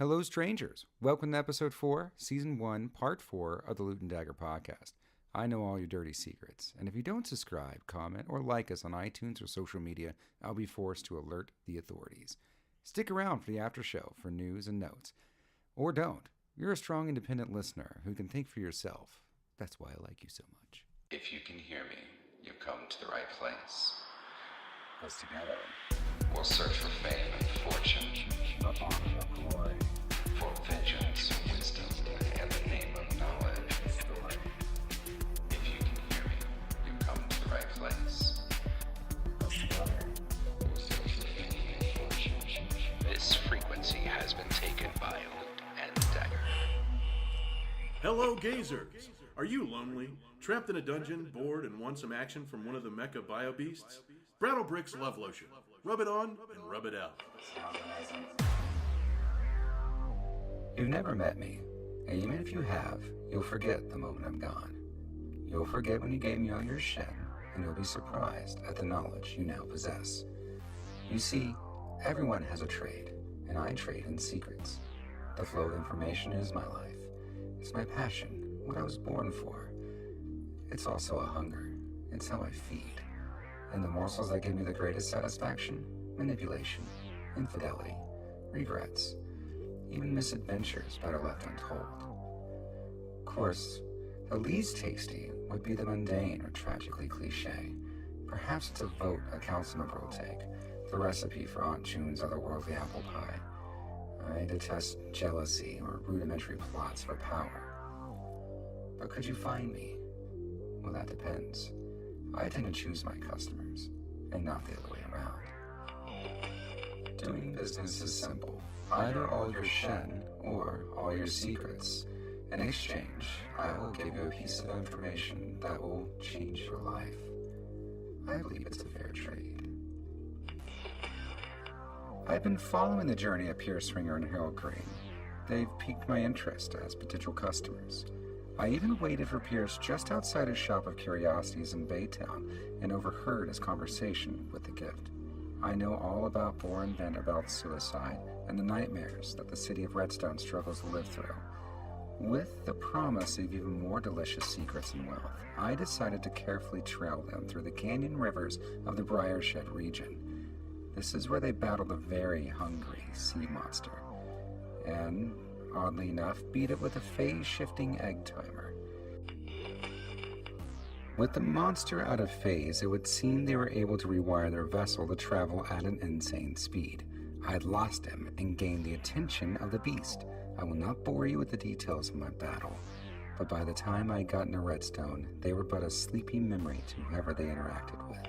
Hello, strangers. Welcome to episode 4, season 1, part 4 of the Loot and Dagger Podcast. I know all your dirty secrets, and if you don't subscribe, comment, or like us on iTunes or social media, I'll be forced to alert the authorities. Stick around for the after show for news and notes. Or don't. You're a strong, independent listener who can think for yourself. That's why I like you so much. If you can hear me, you've come to the right place. Us together. We'll search for fame and fortune, Glory. for vengeance, wisdom, and the name of knowledge. If you can hear me, you've come to the right place. Us together. We'll search for fame and fortune. This frequency has been taken by Loot and Dagger. Hello, gazers! Are you lonely, trapped in a dungeon, bored, and want some action from one of the mecha bio beasts? Brattlebrick's Love Lotion. Rub it on and rub it out. You've never met me, and even if you have, you'll forget the moment I'm gone. You'll forget when you gave me all your shen, and you'll be surprised at the knowledge you now possess. You see, everyone has a trade, and I trade in secrets. The flow of information is my life. It's my passion, what I was born for. It's also a hunger. It's how I feed. And the morsels that give me the greatest satisfaction, manipulation, infidelity, regrets, even misadventures better left untold. Of course, the least tasty would be the mundane or tragically cliche. Perhaps it's a vote a council member will take, the recipe for Aunt June's otherworldly apple pie. I detest jealousy or rudimentary plots for power. But could you find me? Well, that depends. I tend to choose my customers, and not the other way around. Doing business is simple. Either all your shen or all your secrets. In exchange, I will give you a piece of information that will change your life. I believe it's a fair trade. I've been following the journey of Pierce Ringer and Harold Green. They've piqued my interest as potential customers. I even waited for Pierce just outside his shop of curiosities in Baytown and overheard his conversation with the gift. I know all about Boren Vanderbilt's suicide and the nightmares that the city of Redstone struggles to live through. With the promise of even more delicious secrets and wealth, I decided to carefully trail them through the canyon rivers of the Briarshed region. This is where they battle the very hungry sea monster, and, oddly enough, beat it with a phase-shifting egg timer. With the monster out of phase, it would seem they were able to rewire their vessel to travel at an insane speed. I had lost him and gained the attention of the beast. I will not bore you with the details of my battle, but by the time I got into Redstone, they were but a sleepy memory to whoever they interacted with.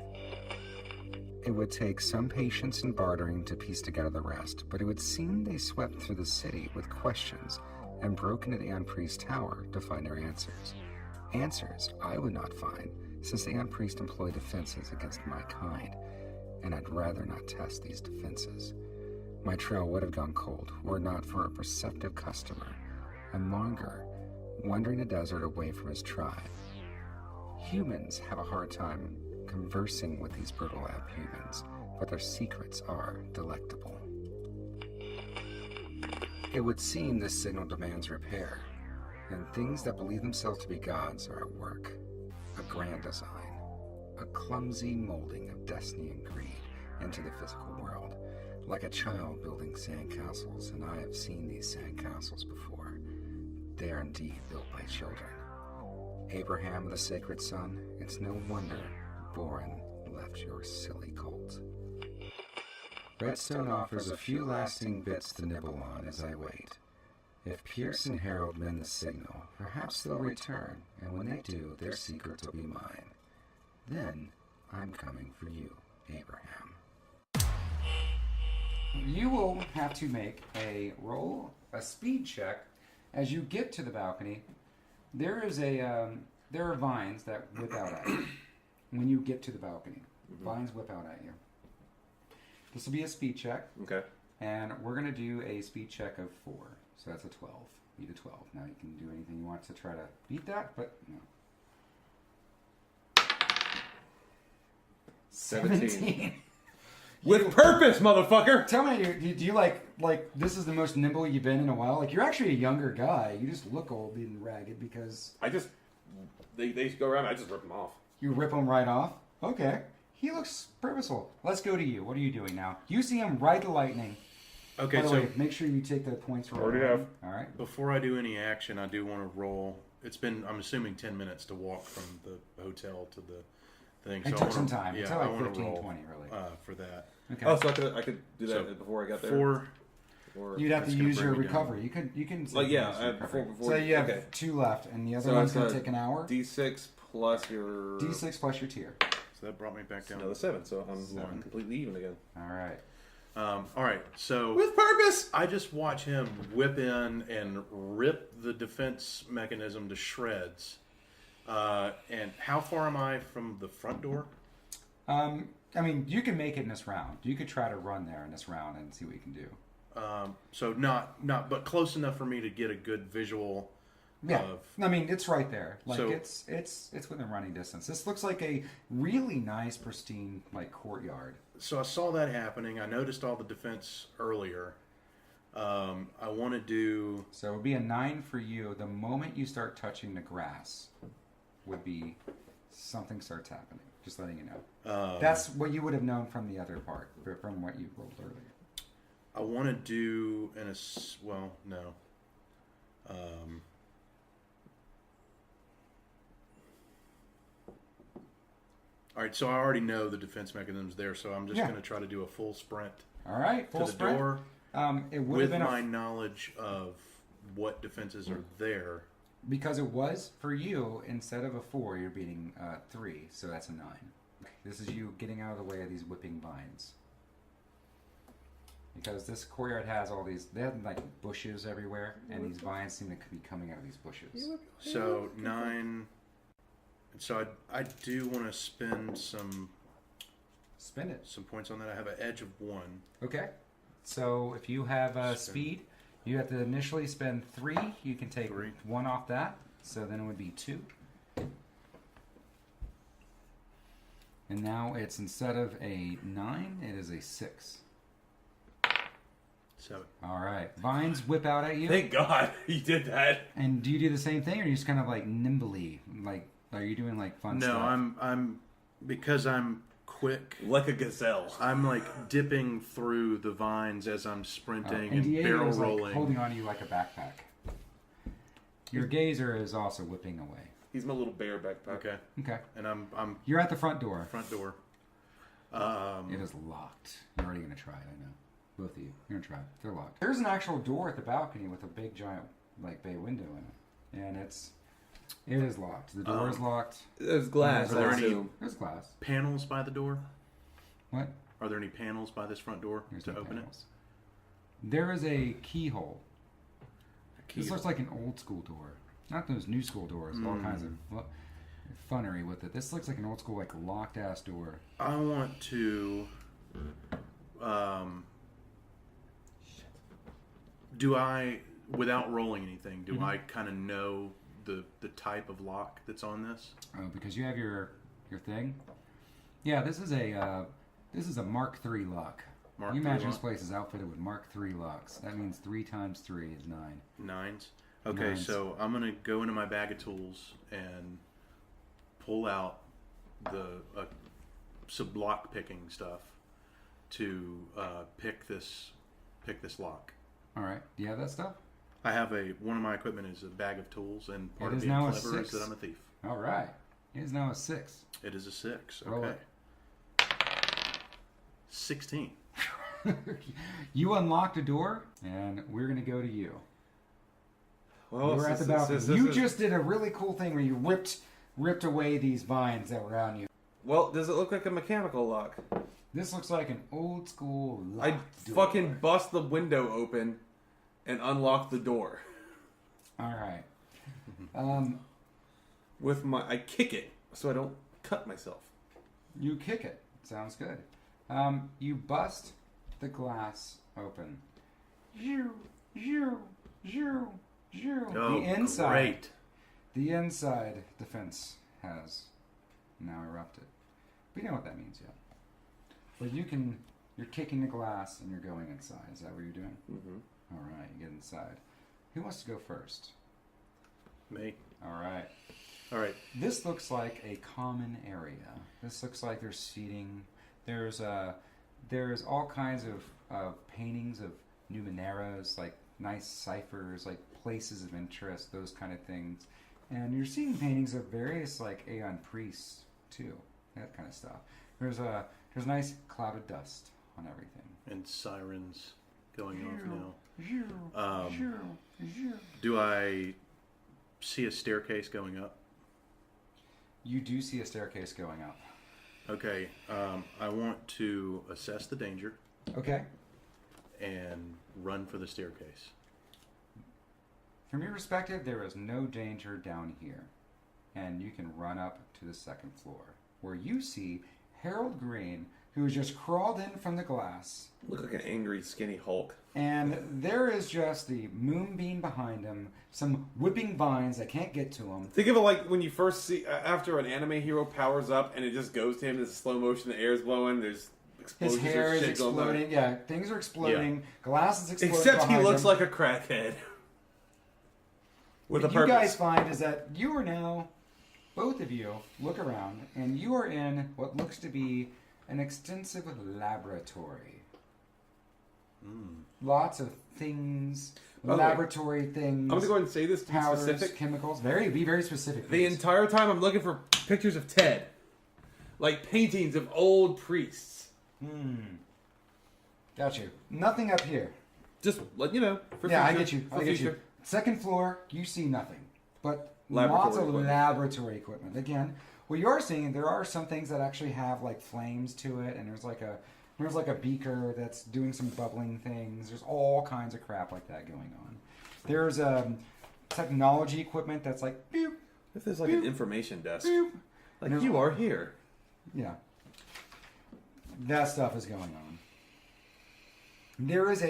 It would take some patience and bartering to piece together the rest, but it would seem they swept through the city with questions and broke into the Ant Priest Tower to find their answers. Answers I would not find, since the Ant Priest employed defenses against my kind, and I'd rather not test these defenses. My trail would have gone cold were it not for a perceptive customer, a monger, wandering the desert away from his tribe. Humans have a hard time conversing with these brutal lab humans, but their secrets are delectable. It would seem this signal demands repair, and things that believe themselves to be gods are at work. A grand design, a clumsy molding of destiny and greed into the physical world, like a child building sandcastles, and I have seen these sandcastles before. They are indeed built by children. Abraham, the sacred son, it's no wonder Boren left your silly cult. Redstone offers a few lasting bits to nibble on as I wait. If Pierce and Harold mend the signal, perhaps they'll return, and when they do, their secrets will be mine. Then, I'm coming for you, Abraham. You will have to make a speed check as you get to the balcony. There are vines that whip out at you. When you get to the balcony, vines whip out at you. This will be a speed check. Okay. And we're going to do a speed check of 4. So that's a 12. Beat a 12. Now you can do anything you want to try to beat that, but no. 17. With purpose, motherfucker! Tell me, do you like this is the most nimble you've been in a while? Like, you're actually a younger guy. You just look old and ragged because... They go around, I just rip them off. You rip them right off? Okay. He looks purposeful. Let's go to you. What are you doing now? You see him ride the lightning. Okay, By the so way, make sure you take the points for Already rolling. have. All right. before I do any action, I do want to roll. It's been, I'm assuming, 10 minutes to walk from the hotel to the thing. It So I took wanna- some time. It took I like wanna 15, roll, 20, really. for that. Okay. Oh, so I could do that So, before I got there? 4. Or, You'd have to That's gonna use your bring me down. recovery. You can. Like, yeah, use your recovery. before- So you have okay. 2 left, and the other So one's it's going to a take an hour. D6 plus your... D6 plus your tier. So that brought me back down. Another 7, so I'm 7. completely even again. All right. All right, so With purpose! I just watch him whip in and rip the defense mechanism to shreds. And how far am I from the front door? I mean, you can make it in this round. You could try to run there in this round and see what you can do. So not, but close enough for me to get a good visual. Yeah, Of, I mean, it's right there. Like So- it's within running distance. This looks like a really nice, pristine courtyard. so I saw that happening. I noticed all the defense earlier. I want to do. So it would be a 9 for you. The moment you start touching the grass, would be something starts happening. Just letting you know. That's what you would have known from the other part, from what you rolled earlier. I want to do well, no. All right, so I already know the defense mechanism's there, so I'm just Yeah. going to try to do a full sprint All right, full to the sprint. door It would with have been my knowledge of what defenses are there. because it was for you. Instead of a 4, you're beating 3, so that's a 9. This is you getting out of the way of these whipping vines. Because this courtyard has all these, they have like bushes everywhere, and these vines seem to be coming out of these bushes. So 9. So I do want to spend some Spin it. points on that. I have an edge of 1. Okay. So if you have speed, you have to initially spend 3. You can take 3. 1 off that, so then it would be 2. And now it's, instead of a 9, it is a 6. 7. All right. Vines whip out at you. Thank God you did that. And do you do the same thing, or you just kind of like nimbly, like, are you doing like fun No, stuff? I'm because I'm quick. Like a gazelle. I'm like dipping through the vines as I'm sprinting and and Diego barrel is like rolling. holding on to you like a backpack. Your gazer is also whipping away. He's my little bear backpack. Okay, Okay. and I'm You're at the front door. front door. It is locked. You're already going to try it, I know. Both of you. You're going to try it. They're locked. There's an actual door at the balcony with a big giant bay window in it. And it is locked. The door is locked. There's glass, Are there I any- assume. There's glass. Panels by the door. What? Are there any panels by this front door There's to no open panels. There is a keyhole. it? This looks like an old school door. Not those new school doors. All kinds of funnery with it. This looks like an old school, like, locked ass door. I want to. Do I, without rolling anything, do I kind of know the type of lock that's on this? Oh, because you have your thing. Yeah, this is a Mark III lock. Mark you III imagine lock? this place is outfitted with Mark III locks. That means 3 times 3 is 9. 9s. Okay, Nines. so I'm gonna go into my bag of tools and pull out the some lock picking stuff to pick this lock. All right. Do you have that stuff? I have one of my equipment is a bag of tools, and part It of is being now a clever is 6. that I'm a thief. All right. It is now a 6. It is a 6. Roll Okay. it. 16. You unlocked a door, and we're gonna go to you. Well, You're at the balcony. You just did a really cool thing where you ripped away these vines that were on you. Well, does it look like a mechanical lock? This looks like an old school I locked door. fucking bust the window open and unlock the door. All right. I kick it so I don't cut myself. You kick it. Sounds good. You bust the glass open. Oh, the inside. great. The inside defense has now erupted. We know what that means yet. But you can You're kicking the glass and you're going inside. Is that what you're doing? Mm-hmm. All right, you get inside. Who wants to go first? Me. All right. All right. This looks like a common area. This looks like there's seating. There's all kinds of paintings of Numeneras, like nice ciphers, like places of interest, those kind of things. And you're seeing paintings of various like Aeon priests too, that kind of stuff. There's a nice cloud of dust on everything. And sirens going off now. Do I see a staircase going up? You do see a staircase going up. Okay. I want to assess the danger Okay. and run for the staircase. From your perspective, there is no danger down here. And you can run up to the second floor, where you see Harold Green, who has just crawled in from the glass. Look like an angry, skinny Hulk. And there is just the moonbeam behind him, some whipping vines that can't get to him. Think of it like when you first see, after an anime hero powers up and it just goes to him, it's slow motion, the air is blowing, there's explosions. His hair is shit going on. exploding. Yeah, things are exploding. Yeah. Glass is exploding. Except he behind looks him. like a crackhead. With a What you purpose. guys find is that you are now, both of you, look around, and you are in what looks to be an extensive laboratory. Lots of things, Okay. laboratory things. I'm going to go ahead and say this to be powders, specific. chemicals. Be very specific. The please. entire time I'm looking for pictures of Ted. Like paintings of old priests. Got you. Nothing up here. Just let you know. For Yeah, future, I get you. for I get you. future. Second floor, you see nothing, but Laboratory lots of equipment. laboratory equipment. Again, what you are seeing, there are some things that actually have like flames to it, and there's like a beaker that's doing some bubbling things. There's all kinds of crap like that going on. There's technology equipment that's like boop, If there's like an information desk. boop. Like, There's- you are here. Yeah. That stuff is going on. There is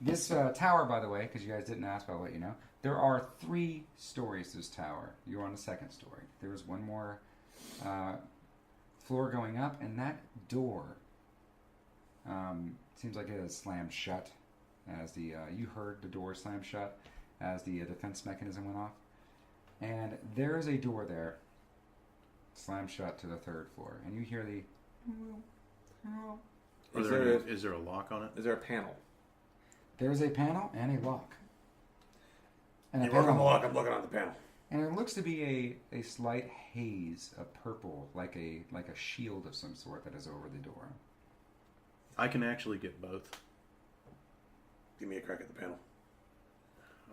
this tower, by the way, because you guys didn't ask, but I'll let you know. There are 3 stories to this tower. You're on the second story. There is one more floor going up, and that door seems like it is slammed shut. As you heard the door slam shut as the defense mechanism went off. And there is a door there, slammed shut to the 3rd floor, and you hear the. Is there a lock on it? Is there a panel? There's a panel and a lock. And I'm looking on the panel. And it looks to be a slight haze of purple, like a shield of some sort that is over the door. I can actually get both. Give me a crack at the panel.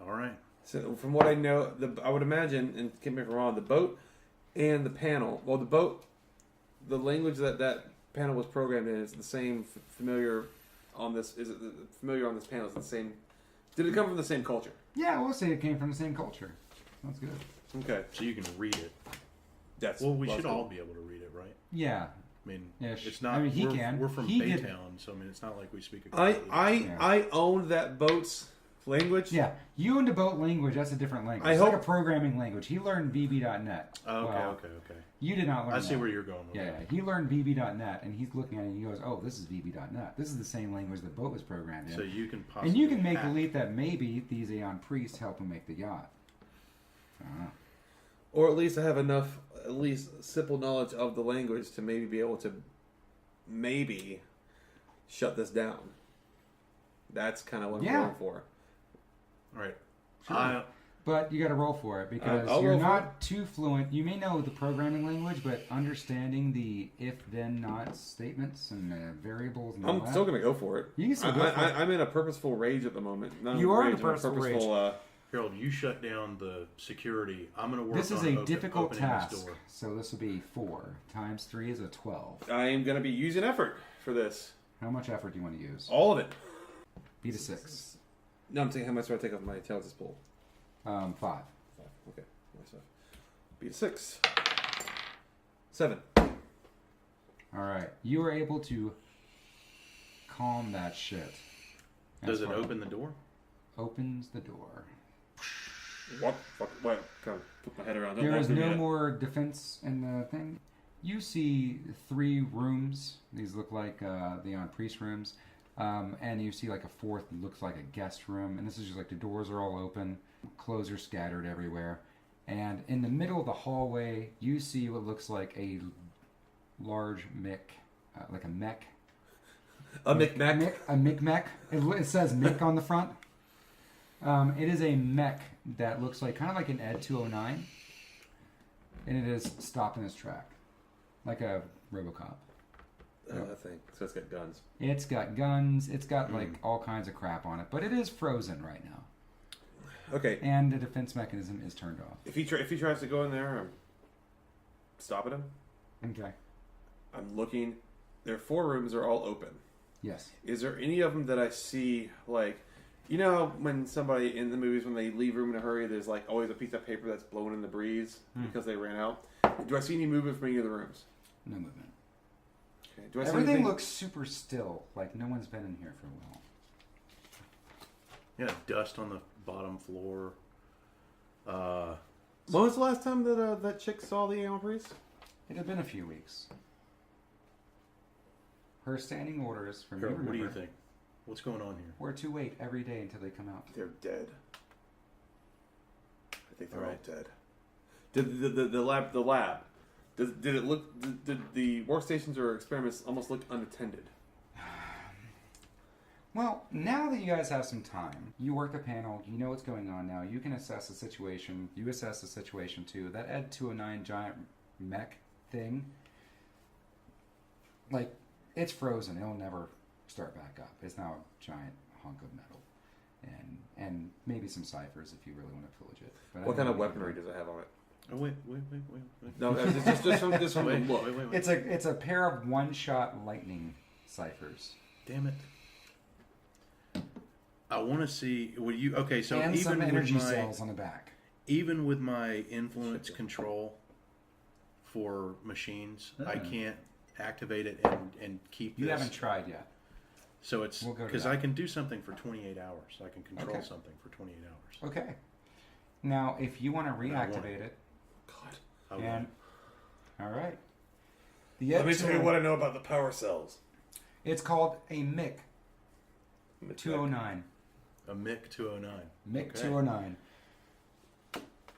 All right. So from what I know, I would imagine, and correct me if I'm wrong, the boat and the panel. Well, the boat, the language that panel was programmed in is the same. Familiar on this familiar on this panel is the same. Did it come from the same culture? Yeah, we'll say it came from the same culture. That's good. Okay, So you can read it. we Should all be able to read it, right? Yeah. I mean, Ish. it's not. I mean, he we're, can. We're from He could- Baytown, so I mean, it's not like we speak a I owned that boat's language. Yeah. You and the boat language, that's a different language. It's like a programming language. He learned VB.net. Oh, okay, Well, okay. You did not learn I see that. where you're going with Yeah, that. he learned VB.net, and he's looking at it and he goes, oh, this is VB.net. This is the same language the boat was programmed in. So you can possibly And you can make hack. a leap that maybe these Aeon priests help him make the yacht. I don't know. Or at least I have enough, at least simple knowledge of the language to maybe be able to shut this down. That's kind of what I'm going for. All right. Sure. But you got to roll for it because I'll you're roll for not too fluent. You may know the programming language, but understanding the if-then-not statements and variables and all I'm that. still going to go for it. You can still go for it. I'm in a purposeful rage at the moment. Not You are in a rage, I'm purposeful rage. Harold, you shut down the security. I'm going to work This is on a difficult opening this task, door. so this will be 4 times 3 is a 12. I am going to be using effort for this. How much effort do you want to use? All of it. Beat a 6. No, I'm saying how much do I take off my intelligence pool? 5. Okay. Nice stuff. Beat a 6. 7. All right. You are able to calm that shit. Does it far- open the door? Opens the door. What? Fuck. What? Kind of put my head around. There is no more defense in the thing. You see 3 rooms. These look like the priest rooms. And you see like a 4th looks like a guest room. And this is just like the doors are all open. Clothes are scattered everywhere. And in the middle of the hallway, you see what looks like a large mech. Like a mech. A mech. A mech. It says mech on the front. It is a mech that looks like kind of like an Ed 209. And it is stopped in its track. Like a Robocop. That thing. So it's got guns. It's got guns. It's got like all kinds of crap on it. But it is frozen right now. Okay. And the defense mechanism is turned off. If he tries to go in there, I'm stopping him. Okay. I'm looking. Their 4 rooms are all open. Yes. Is there any of them that I see, like, you know, when somebody in the movies, when they leave room in a hurry, there's like always a piece of paper that's blowing in the breeze because they ran out. Do I see any movement from any of the rooms? No movement. Okay. Do I see Everything anything? looks super still. Like no one's been in here for a while. Yeah, dust on the bottom floor. When was the last time that that chick saw the animal priest? It had been a few weeks. Her standing orders from Carol, you remember, what do you think? What's going on here? were to wait every day until they come out. They're dead. I think they're all Alright. dead. Did the lab? Did it look? Did the workstations or experiments almost look unattended? Well, now that you guys have some time, you work the panel, you know what's going on now, you can assess the situation. You assess the situation too. That Ed 209 giant mech thing, like, it's frozen. It'll never start back up. It's now a giant hunk of metal. And maybe some ciphers if you really want to pillage it. But What kind of weaponry does it have on it? Oh, wait. No, just from the look. Wait. It's a pair of one-shot lightning ciphers. Damn it. I want to see. Would you? Okay, so And even some with energy my cells on the back. even with my influence control for machines, I can't activate it and keep. You this. haven't tried yet. So it's We'll go to because that. I can do something for 28 hours. I can control Okay. something for 28 hours. Okay. Now, if you want to I want reactivate it, God. I and all right, Let me tell you what I know about the power cells. It's called a MiC 209. a MiC 209. MiC Okay. 209.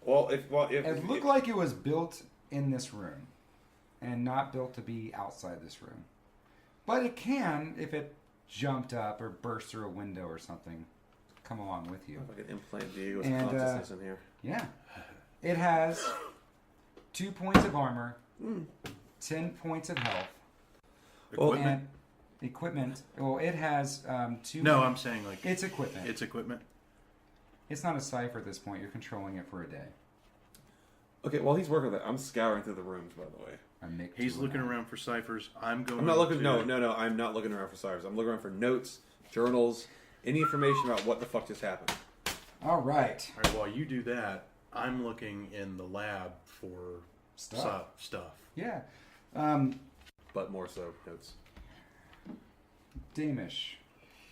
If It looked like it was built in this room, and not built to be outside this room. But it can, if it jumped up or burst through a window or something, come along with you. if I could implant Diego's And, consciousness in here. Yeah. It has 2 points of armor, 10 points of health, Equipment? and equipment. Well, it has 2. No, I'm saying like It's equipment. it's equipment. It's not a cipher at this point. You're controlling it for a day. Okay, while he's working with that, I'm scouring through the rooms, by the way. A MiC He's 209. looking around for ciphers. I'm going. I'm not looking. to, No. I'm not looking around for ciphers. I'm looking around for notes, journals, any information about what the fuck just happened. All right. All right, while you do that, I'm looking in the lab for Stuff. stuff. Yeah. But more so notes. Damish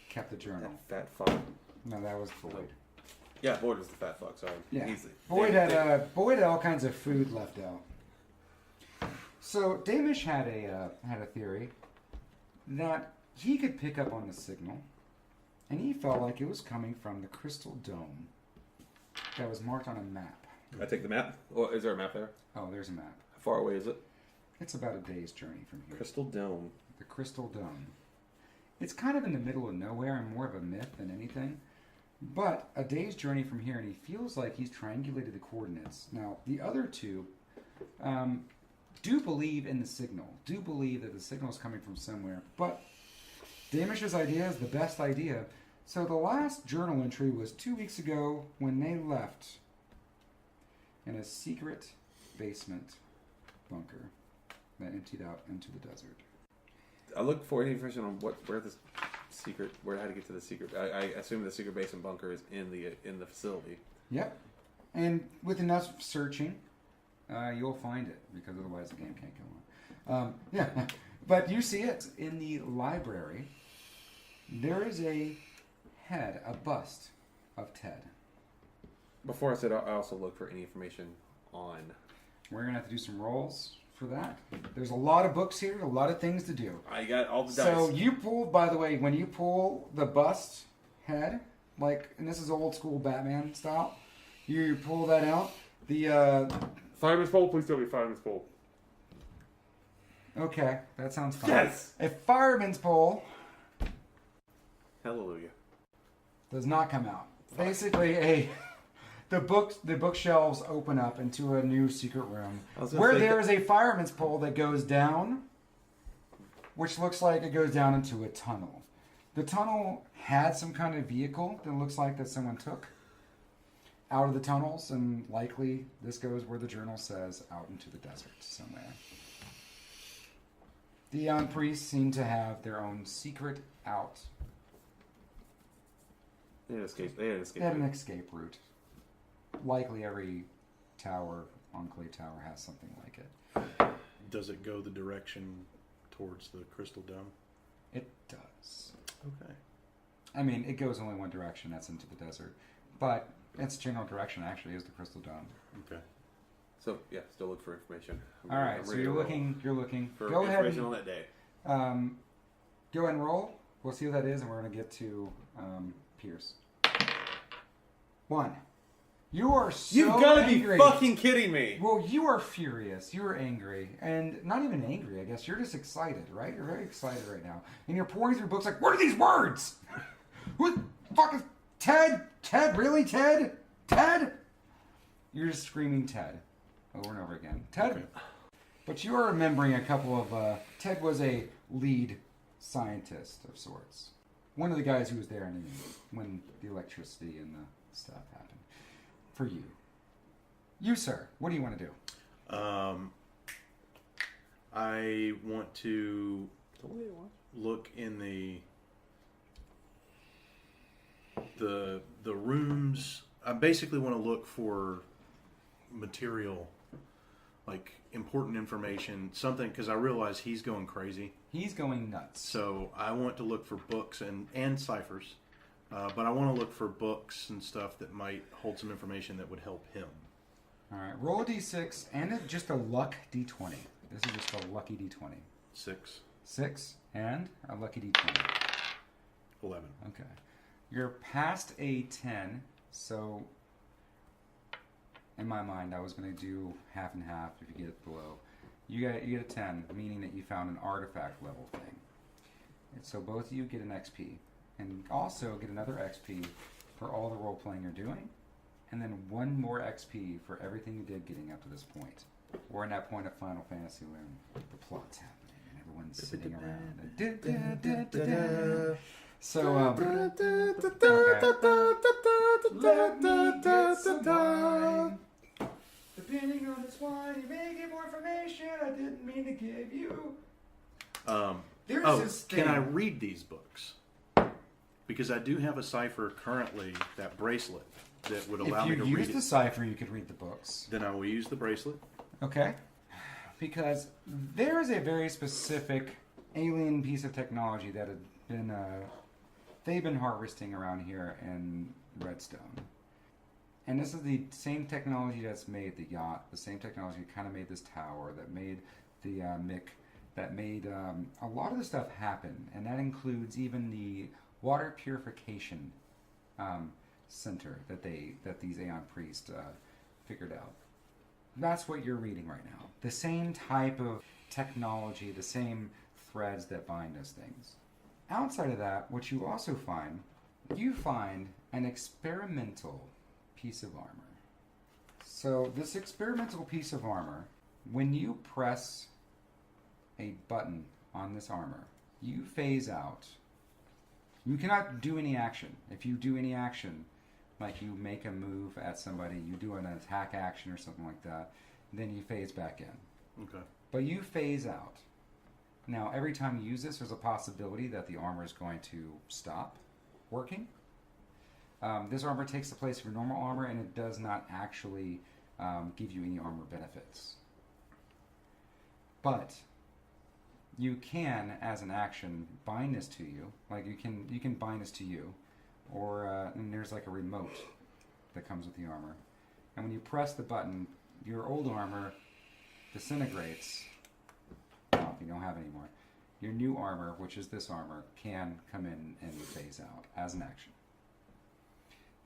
kept the journal. That fat fuck. No, that was Boyd. Yeah, Boyd was the fat fuck. Sorry. Yeah. He's the- Boyd had all kinds of food left out. So Damish had a theory that he could pick up on the signal, and he felt like it was coming from the crystal dome that was marked on a map. I take the map. Well, is there a map there? Oh, there's a map. How far away is it? It's about a day's journey from here. Crystal Dome. The crystal dome. It's kind of in the middle of nowhere and more of a myth than anything. But a day's journey from here, and he feels like he's triangulated the coordinates. Now, the other two do believe in the signal, do believe that the signal is coming from somewhere. But Damish's idea is the best idea. So the last journal entry was 2 weeks ago when they left in a secret basement bunker that emptied out into the desert. I look for any information on where how to get to the secret. I assume the secret basement bunker is in the facility. Yep. And with enough searching, you'll find it, because otherwise the game can't go on. Yeah. But you see it in the library. There is a head, a bust of Ted. Before I said, I also look for any information on. We're going to have to do some rolls for that. There's a lot of books here, a lot of things to do. I got all the dice. So you pulled, by the way, when you pull the bust head, like, and this is old school Batman style, you pull that out. The Fireman's pole, please tell me fireman's pole. okay, that sounds fine. Yes! A fireman's pole Hallelujah. does not come out. Basically, the bookshelves open up into a new secret room where there is a fireman's pole that goes down, which looks like it goes down into a tunnel. The tunnel had some kind of vehicle that looks like that someone took out of the tunnels, and likely this goes where the journal says, out into the desert somewhere. The priests seem to have their own secret out. They had an escape. They had an escape. They had an escape route. Likely every tower, enclave tower, has something like it. Does it go the direction towards the crystal dome? It does. Okay. I mean, it goes only one direction. That's into the desert. But its general direction actually is the crystal dome. Okay. So yeah, still look for information. All right. So you're looking. For Go ahead. information on that day. Go ahead and roll. We'll see what that is, and we're going to get to Pierce. 1. You are so You've got to angry. be fucking kidding me. Well, you are furious. You are angry. And not even angry, I guess. You're just excited, right? You're very excited right now. And you're pouring through books like, what are these words? What the fuck is Ted? Ted? Really, Ted? Ted? You're just screaming Ted over and over again. Ted? Okay. But you are remembering a couple of... Ted was a lead scientist of sorts. One of the guys who was there when the electricity and the stuff happened. For you. You, sir, what do you want to do? I want to look in the rooms. I basically want to look for material, like important information, something, because I realize he's going crazy. He's going nuts. So I want to look for books and ciphers. But I want to look for books and stuff that might hold some information that would help him. All right, roll a d6 and just a luck d20. This is just a lucky d20. 6. 6 and a lucky d20. 11. Okay. You're past a 10, so in my mind I was going to do half and half if you get it below. You get a 10, meaning that you found an artifact level thing. And so both of you get an XP. And also get another XP for all the role playing you're doing, and then 1 more XP for everything you did getting up to this point. We're in that point of Final Fantasy when the plot's happening and everyone's sitting around. So, let me get some wine. Depending on this wine, you may get more information I didn't mean to give you. There's this thing. Can I read these books? Because I do have a cipher currently, that bracelet, that would allow me to read it. If you use the cipher, you could read the books. Then I will use the bracelet. Okay. Because there is a very specific alien piece of technology that had been, they've been harvesting around here in Redstone. And this is the same technology that's made the yacht, the same technology that kind of made this tower, that made the MIC, that made a lot of the stuff happen. And that includes even the water purification center that these Aeon priests figured out. That's what you're reading right now. The same type of technology, the same threads that bind us things. Outside of that, what you also find, you find an experimental piece of armor. So this experimental piece of armor, when you press a button on this armor, you phase out. You cannot do any action. If you do any action, like you make a move at somebody, you do an attack action or something like that, then you phase back in. Okay. But you phase out. Now, every time you use this, there's a possibility that the armor is going to stop working. This armor takes the place of your normal armor, and it does not actually give you any armor benefits. But you can, as an action, bind this to you. Like you can bind this to you, or and there's like a remote that comes with the armor. And when you press the button, your old armor disintegrates, well, if you don't have any more, your new armor, which is this armor, can come in and phase out as an action.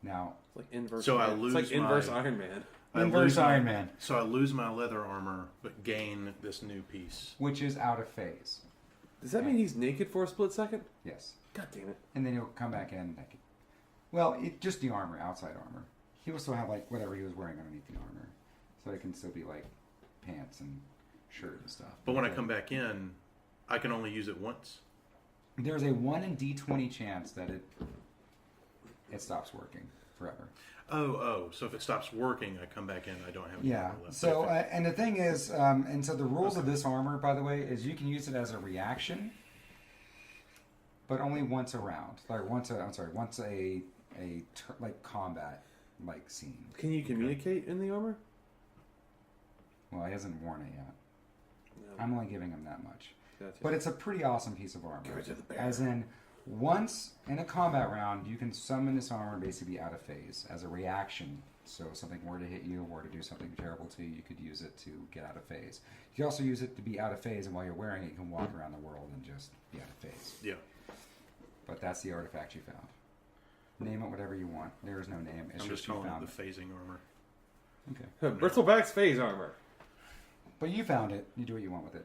Now, It's like inverse. So I Iron- lose It's like inverse my- Iron Man. Iron Man, So I lose my leather armor, but gain this new piece. which is out of phase. Does that mean he's naked for a split second? Yes. God damn it. And then he'll come back in naked. Well, just the armor, outside armor. He will still have like whatever he was wearing underneath the armor, so it can still be like pants and shirt and stuff. But when I come back in, I can only use it once. There's a 1 in D20 chance that it stops working forever. Oh, so if it stops working, I come back in, I don't have any Yeah. armor left. So But if it- and the thing is, and so the rules of this armor, by the way, is you can use it as a reaction, but only once a round. Like once a like combat like scene. Can you communicate in the armor? Well, he hasn't worn it yet. No. I'm only giving him that much. Gotcha. But it's a pretty awesome piece of armor. Give it to the bear. As in, once in a combat round, you can summon this armor and basically be out of phase as a reaction. So if something were to hit you or to do something terrible to you, you could use it to get out of phase. You can also use it to be out of phase, and while you're wearing it, you can walk around the world and just be out of phase. yeah. But that's the artifact you found. Name it whatever you want. There is no name. It's I'm just you calling found it the phasing armor. Okay. Bristleback's phase armor. But you found it. You do what you want with it.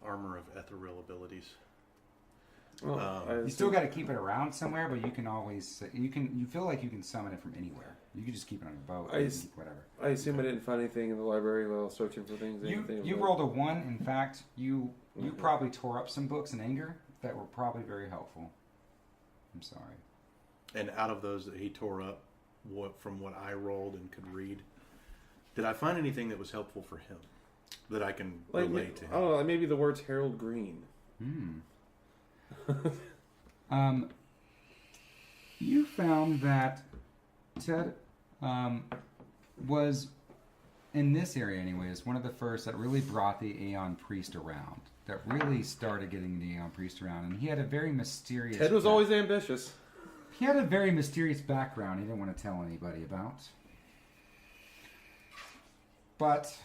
Armor of ethereal abilities. Well, You still got to keep it around somewhere, but you can always you feel like you can summon it from anywhere. You can just keep it on your boat, whatever. I assume I didn't find anything in the library while I was searching for things. You rolled a 1. In fact, you probably tore up some books in anger that were probably very helpful. I'm sorry. And out of those that he tore up, from what I rolled and could read, did I find anything that was helpful for him that I can relate to him? Oh, maybe the words Harold Green. You found that Ted was, in this area anyways, one of the first that really brought the Aeon Priest around. That really started getting the Aeon Priest around. And he had a very mysterious... Ted was always ambitious. He had a very mysterious background he didn't want to tell anybody about. But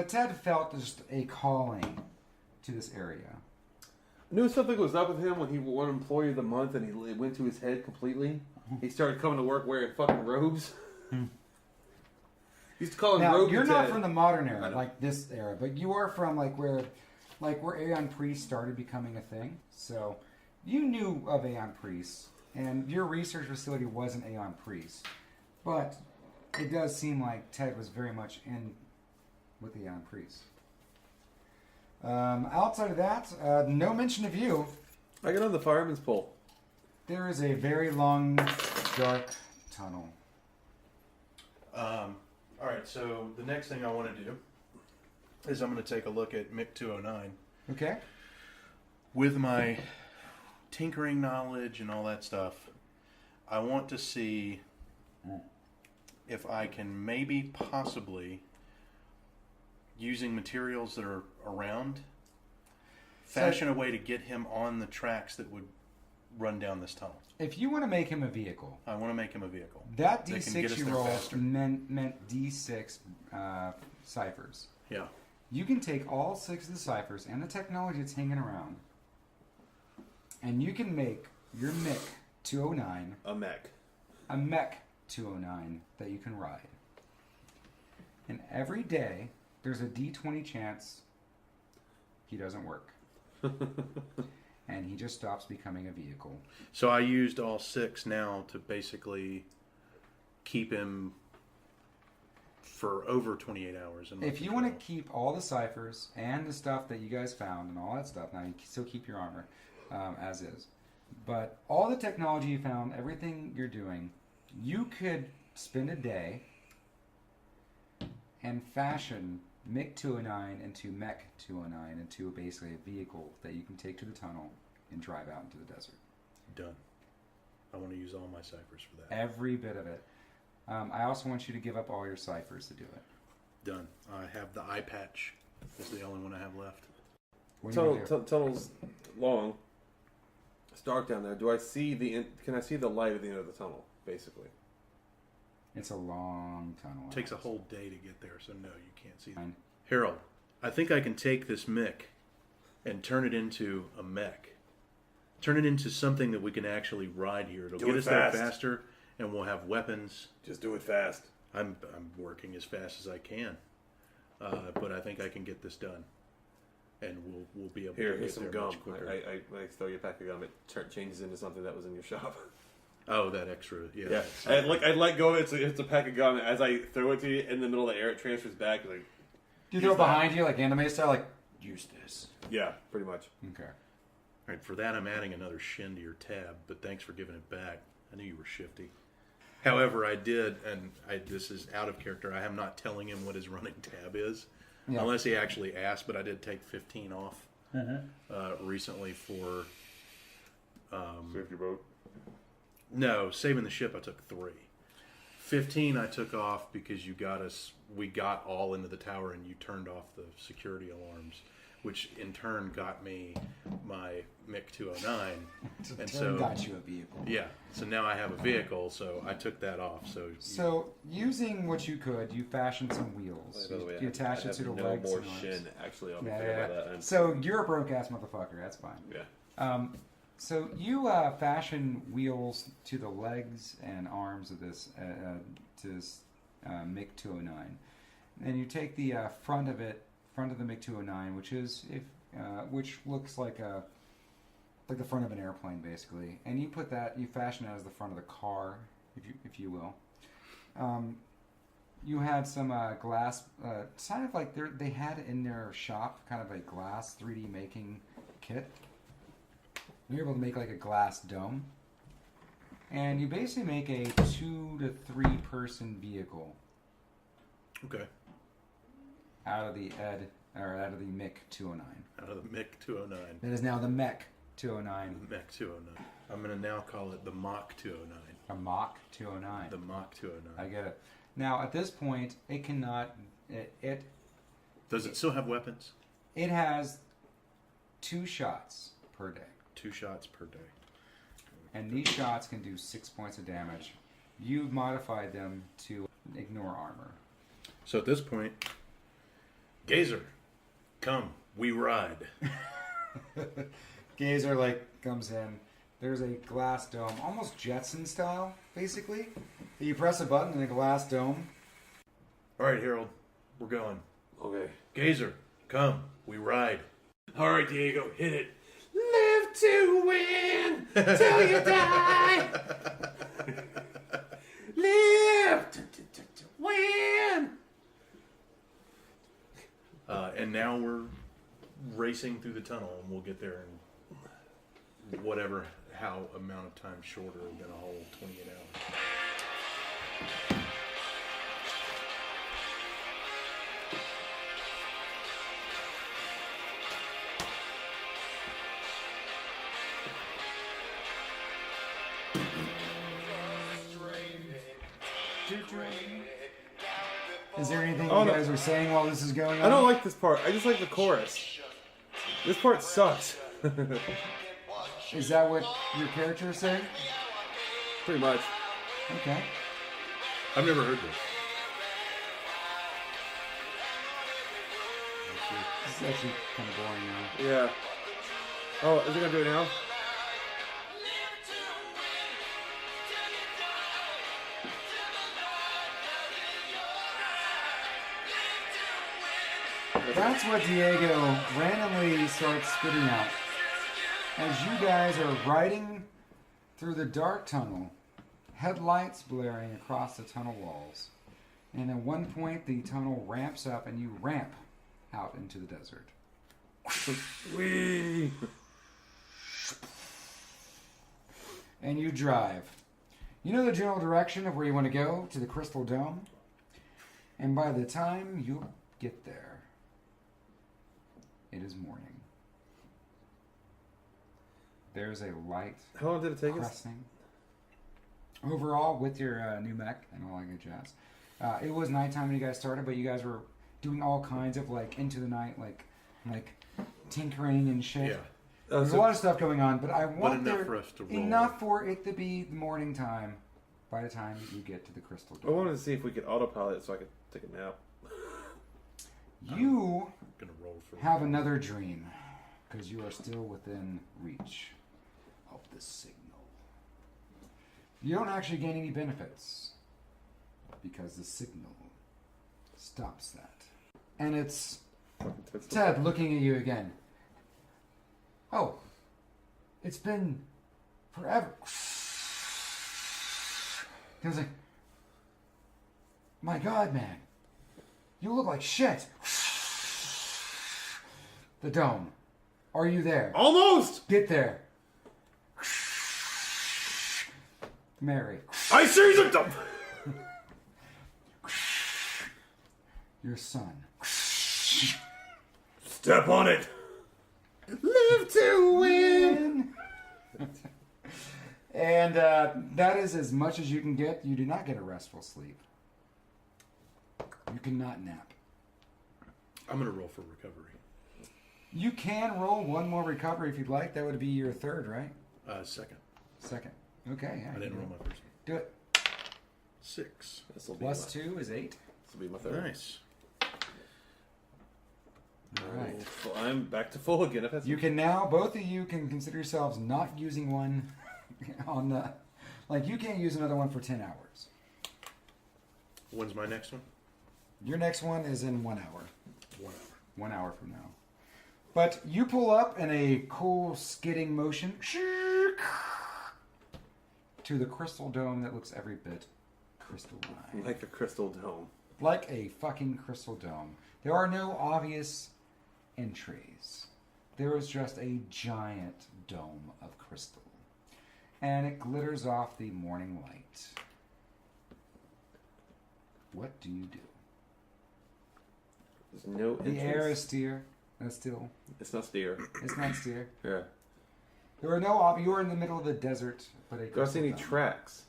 Ted felt just a calling to this area. I knew something was up with him when he won Employee of the Month and it went to his head completely. He started coming to work wearing fucking robes. He used to call him Now, Rogue you're Ted. not from the modern era, like this era, but you are from where Aeon Priests started becoming a thing. So you knew of Aeon Priests, and your research facility was an Aeon Priest. But it does seem like Ted was very much in with the Aeon Priests. Outside of that, no mention of you. I got on the fireman's pole. There is a very long, dark tunnel. All right, so the next thing I want to do is I'm going to take a look at MiC 209. Okay. With my tinkering knowledge and all that stuff, I want to see if I can maybe possibly, using materials that are around, fashion a way to get him on the tracks that would run down this tunnel. If you want to make him a vehicle, I want to make him a vehicle. that That can get D6 us you there rolled faster. meant D6 ciphers. Yeah. You can take all 6 of the ciphers and the technology that's hanging around, and you can make your MiC 209 A mech. a mech 209 that you can ride. And every day, there's a D20 chance he doesn't work. And he just stops becoming a vehicle. So I used all 6 now to basically keep him for over 28 hours. If you want to keep all the ciphers and the stuff that you guys found and all that stuff, now you can still keep your armor as is. But all the technology you found, everything you're doing, you could spend a day and fashion MiC 209 into Mech 209 into basically a vehicle that you can take to the tunnel and drive out into the desert. Done. I want to use all my ciphers for that. Every bit of it. I also want you to give up all your ciphers to do it. Done. I have the eye patch. Is the only one I have left. What do you want to do? Tunnel's long. It's dark down there. Do I see can I see the light at the end of the tunnel? Basically. It's a long tunnel. It takes a whole day to get there, so no, you can't see Fine. Harold, I think I can take this mech and turn it into a mech. Turn it into something that we can actually ride here. It'll get us there faster, and we'll have weapons. Just do it fast. I'm working as fast as I can, but I think I can get this done, and we'll be able to Here's get some there gum. much quicker. I throw you a pack of gum. It changes into something that was in your shop. Oh, that extra, yeah. Yeah, I let go of it. It's a pack of gum. As I throw it to you in the middle of the air, it transfers back. Like, Do you throw it behind you like anime style? Like, use this. yeah, pretty much. Okay. All right, for that I'm adding another shin to your tab, but thanks for giving it back. I knew you were shifty. However, I did, and this is out of character, I am not telling him what his running tab is, unless he actually asked, but I did take 15 off recently for... Safety boat. No, saving the ship I took 3. 15 I took off because we got all into the tower and you turned off the security alarms, which in turn got me my MiG-209. And so got you a vehicle. Yeah, so now I have a vehicle, so I took that off. So using what you could, you fashioned some wheels. You attached it to the legs. No more and arms. shin. Actually, I'll be Yeah, fair yeah. about that. So you're a broke ass motherfucker. That's fine. Yeah. So you fashion wheels to the legs and arms of this MiG-209, and you take the front of the MiG-209, which looks like the front of an airplane basically, and you fashion it as the front of the car, if you will. You had some glass, kind of like they had in their shop, kind of a glass 3D making kit. You're able to make like a glass dome, and you basically make a 2 to 3 person vehicle. Okay. Out of the MiG-209. Out of the MiG-209. That is now the Mech-209. MiG-209. I'm going to now call it the Mach-209. A Mach-209. The Mach-209. I get it. Now, at this point, it cannot... Does it still have weapons? It has 2 shots per day. 2 shots per day. And these shots can do 6 points of damage. You've modified them to ignore armor. So at this point, Gazer, come, we ride. Gazer comes in. There's a glass dome, almost Jetson style, basically. You press a button and a glass dome. All right, Harold, we're going. Okay. Gazer, come, we ride. All right, Diego, hit it. Live to win till you die. Live to win. And now we're racing through the tunnel, and we'll get there in how amount of time shorter than a whole 28 hours. Is there anything you guys are saying while this is going on? I don't like this part. I just like the chorus. This part sucks. Is that what your character is saying? Pretty much. Okay. I've never heard this. This is actually kind of boring now. Yeah. Oh, is it gonna do it now? That's what Diego randomly starts spitting out. As you guys are riding through the dark tunnel, headlights blaring across the tunnel walls. And at one point, the tunnel ramps up and you ramp out into the desert. Whee! And you drive. You know the general direction of where you want to go, to the Crystal Dome? And by the time you get there, it is morning. There's a light How long did it take us? cresting. Overall, with your new mech and all that good jazz. It was nighttime when you guys started, but you guys were doing all kinds of into the night, like tinkering and shit. Yeah. There's a lot of stuff going on, but I want enough for us to roll. enough for it to be the morning time by the time you get to the crystal I dome. wanted to see if we could autopilot it so I could take a nap. You I'm gonna roll for have another dream, because you are still within reach of the signal. You don't actually gain any benefits, because the signal stops that. And it's Ted looking at you again. Oh, it's been forever. He was like, my God, man, you look like shit. The dome. Are you there? Almost! Get there. Mary. I see the dome! Your son. Step on it! Live to win! And that is as much as you can get. You do not get a restful sleep. You cannot nap. I'm gonna roll for recovery. You can roll one more recovery if you'd like. That would be your third, right? Second. Second. Okay. Yeah, I didn't roll my first one. Do it. 6. This'll be Plus my, 2 is 8. This'll be my third. Nice. All right. Well, I'm back to full again. If that's You can now, both of you can consider yourselves not using one on the... Like, you can't use another one for 10 hours. When's my next one? Your next one is in 1 hour. 1 hour. 1 hour from now. But you pull up in a cool skidding motion to the crystal dome that looks every bit crystalline. like a crystal dome. Like a fucking crystal dome. There are no obvious entries. There is just a giant dome of crystal. And it glitters off the morning light. What do you do? There's no The entrance. air is still. It's not steer. It's not steer. Yeah. There are you are in the middle of the desert, but a Do I see any crystal dome. tracks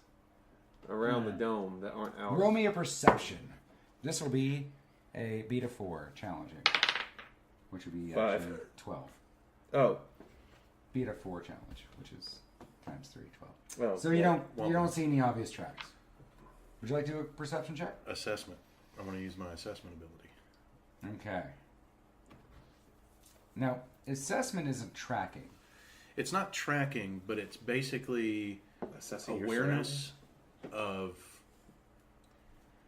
around the dome that aren't ours? Roll me a perception. This will be a beta 4 challenging, which would be 5. actually 12. Oh. Beta 4 challenge, which is times 3, 12. Oh. So you don't see any obvious tracks. Would you like to do a perception check? Assessment. I want to use my assessment ability. Okay. Now, assessment isn't tracking. It's not tracking, but it's basically Assessing your awareness of,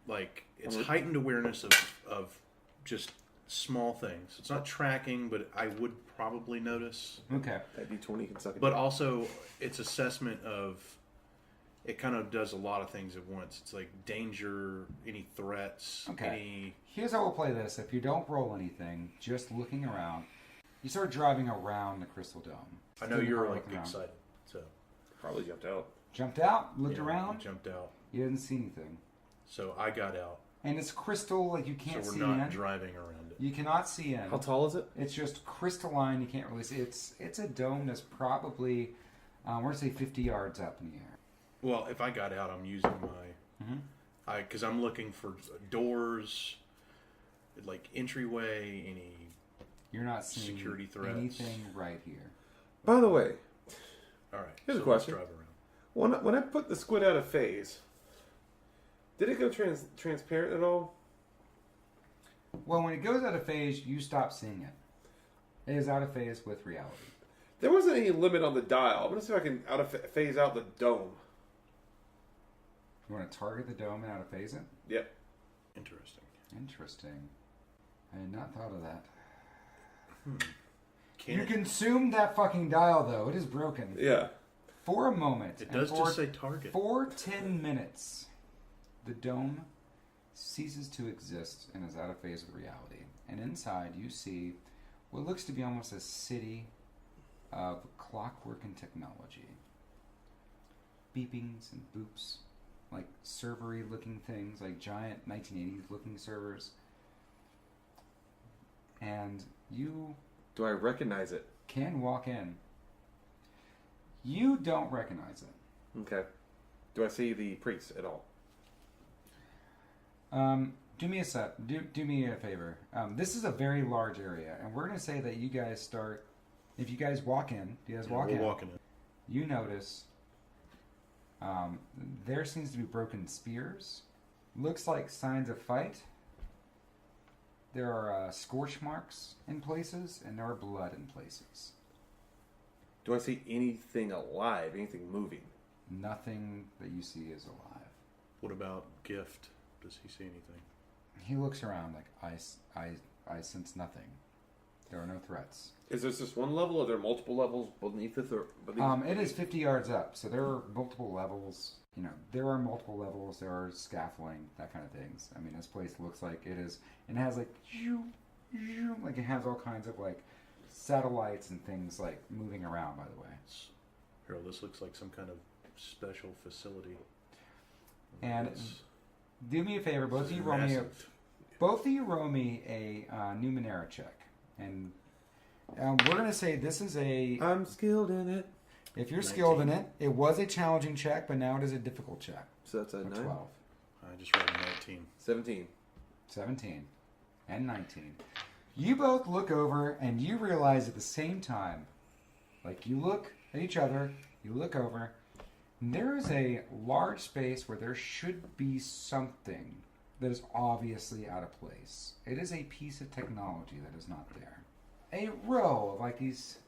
like, it's Alert. heightened awareness of just small things. It's not tracking, but I would probably notice. Okay. That D20 can suck it. But also, it's assessment of, it kind of does a lot of things at once. It's like danger, any threats, Okay. Here's how we'll play this. If you don't roll anything, just looking around, you start driving around the crystal dome. I know Still you're looking like around. excited, so Probably jumped out. Jumped out, looked yeah, around. I jumped out. You didn't see anything. So I got out. And it's crystal, like you can't So see we're not in. driving around it. You cannot see in. How tall is it? It's just crystalline. You can't really see. It's a dome that's probably, we're going to say 50 yards up in the air. Well, if I got out, I'm using my, because I'm looking for doors, like entryway, any. You're not seeing Security threats. anything right here. By the way, All right. Here's a let's question. drive around. when I put the squid out of phase, did it go transparent at all? Well, when it goes out of phase, you stop seeing it. It is out of phase with reality. There wasn't any limit on the dial. I'm gonna see if I can phase out the dome. You want to target the dome and out of phase it? Yep. Interesting. Interesting. I had not thought of that. Can You it, consumed that fucking dial, though. It is broken. Yeah. For a moment. it and does for just say target. For 10 minutes, the dome ceases to exist and is out of phase with reality. And inside, you see what looks to be almost a city of clockwork and technology. Beepings and boops, like servery looking things, like giant 1980s looking servers. And you Do I recognize it? can walk in. You don't recognize it. Okay. Do I see the priest at all? Do me a favor. This is a very large area, and we're going to say that you guys start. If you guys walk in, We're walking in. you notice There seems to be broken spears. Looks like signs of fight. There are scorch marks in places, and there are blood in places. Do I see anything alive? Anything moving? Nothing that you see is alive. What about Gift? Does he see anything? He looks around like, I sense nothing. There are no threats. Is this just one level, or are there multiple levels beneath this? It is 50 yards up, so there are multiple levels. There are multiple levels. There are scaffolding, that kind of things. I mean, this place looks like it is, and it has like it has all kinds of like satellites and things like moving around. By the way, Harold, this looks like some kind of special facility. And It's do me a favor, both of you roll me a Numenera check, and we're gonna say this is a. I'm skilled in it. If you're skilled in it, it was a challenging check, but now it is a difficult check. So that's a 9? 12. I just read 19. 17. 17 and 19. You both look over and you realize at the same time, like you look at each other, you look over, and there is a large space where there should be something that is obviously out of place. It is a piece of technology that is not there. A row of like these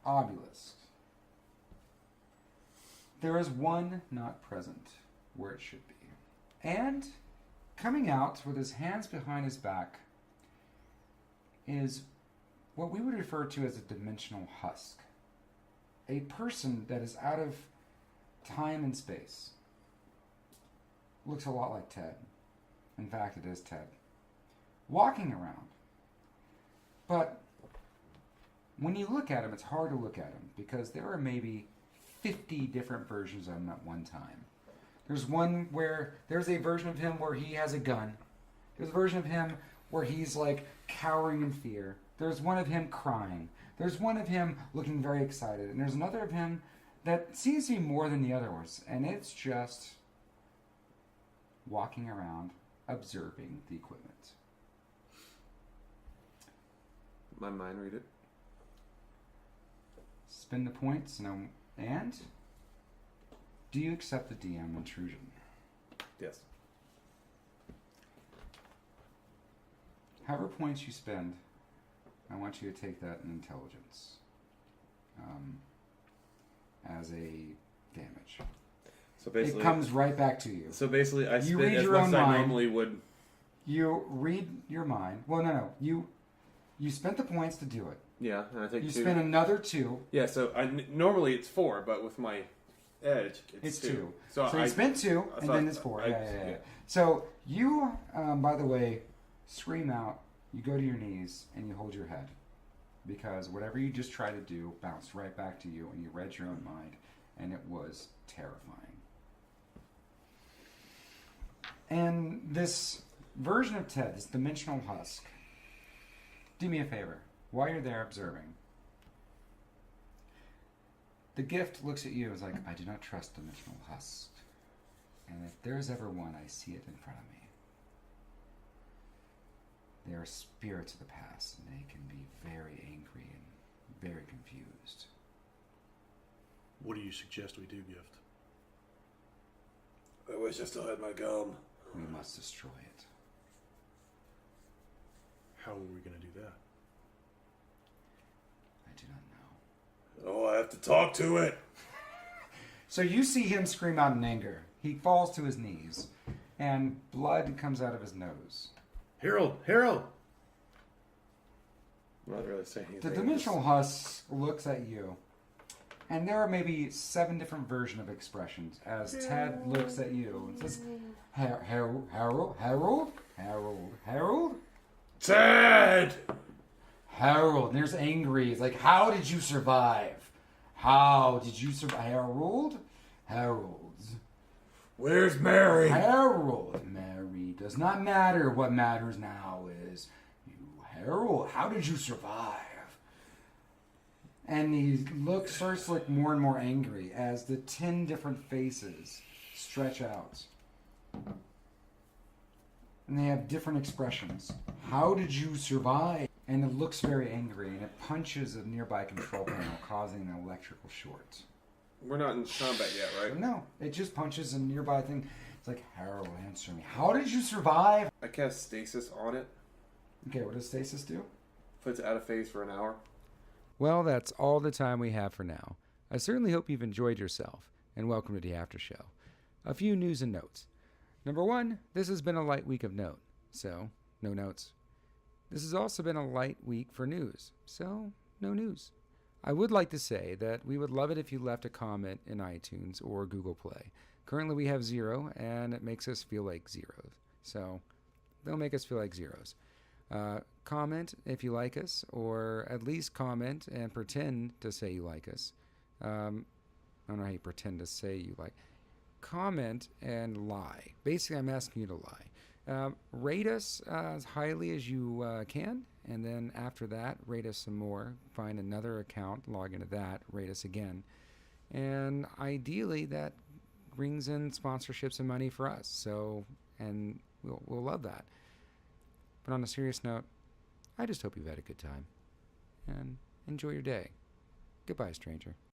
obelisks. There is one not present where it should be. And coming out with his hands behind his back is what we would refer to as a dimensional husk. A person that is out of time and space. Looks a lot like Ted. In fact, it is Ted. Walking around. But when you look at him, it's hard to look at him because there are maybe 50 different versions of him at one time. There's a version of him where he has a gun. There's a version of him where he's like cowering in fear. There's one of him crying. There's one of him looking very excited. And there's another of him that seems to be more than the other ones. And it's just walking around, observing the equipment. My mind read it. Spend the points, and do you accept the DM intrusion? Yes. However points you spend, I want you to take that in intelligence as a damage. So basically, it comes right back to you. So basically, I You spend read as your much own as I mind. normally would. You read your mind. Well, no. You spent the points to do it. Yeah, and I take You 2. spend another 2. Yeah, so normally it's 4, but with my edge, It's 2. 2. So you spent 2, I and thought- then it's 4. I- Yeah. So you, by the way, scream out. You go to your knees and you hold your head, because whatever you just tried to do bounced right back to you, and you read your own mind, and it was terrifying. And this version of Ted, this dimensional husk, do me a favor. While you're there observing, the gift looks at you and is like, I do not trust dimensional husks. And if there's ever one, I see it in front of me. They are spirits of the past, and they can be very angry and very confused. What do you suggest we do, Gift? I wish I still had my gum. We must destroy it. How are we going to do that? I do not know. Oh, I have to talk to it. So you see him scream out in anger. He falls to his knees, and blood comes out of his nose. Harold! I'm not really saying anything. The dimensional husk looks at you, and there are maybe 7 different versions of expressions as Ted looks at you and says, Harold? Ted! Harold. And there's angry. It's like, how did you survive? How did you survive? Harold. Where's Mary? Harold. Mary. Does not matter. What matters now is you, Harold. How did you survive? And he starts to look more and more angry as the 10 different faces stretch out. And they have different expressions. How did you survive? And it looks very angry, and it punches a nearby control panel, causing an electrical short. We're not in combat yet, right? No, it just punches a nearby thing. It's like, Harold, answer me. How did you survive? I cast stasis on it. Okay, what does stasis do? Puts it out of phase for an hour. Well, that's all the time we have for now. I certainly hope you've enjoyed yourself, and welcome to the after show. A few news and notes. Number one, this has been a light week of note, so no notes. This has also been a light week for news, so no news. I would like to say that we would love it if you left a comment in iTunes or Google Play. Currently we have 0, and it makes us feel like zeros. So don't make us feel like zeros. Comment if you like us, or at least comment and pretend to say you like us. I don't know how you pretend to say you like. Comment and lie. Basically, I'm asking you to lie. Rate us as highly as you can, and then after that, rate us some more. Find another account, log into that, rate us again. And ideally, that brings in sponsorships and money for us. So, and we'll love that. But on a serious note, I just hope you've had a good time. And enjoy your day. Goodbye, stranger.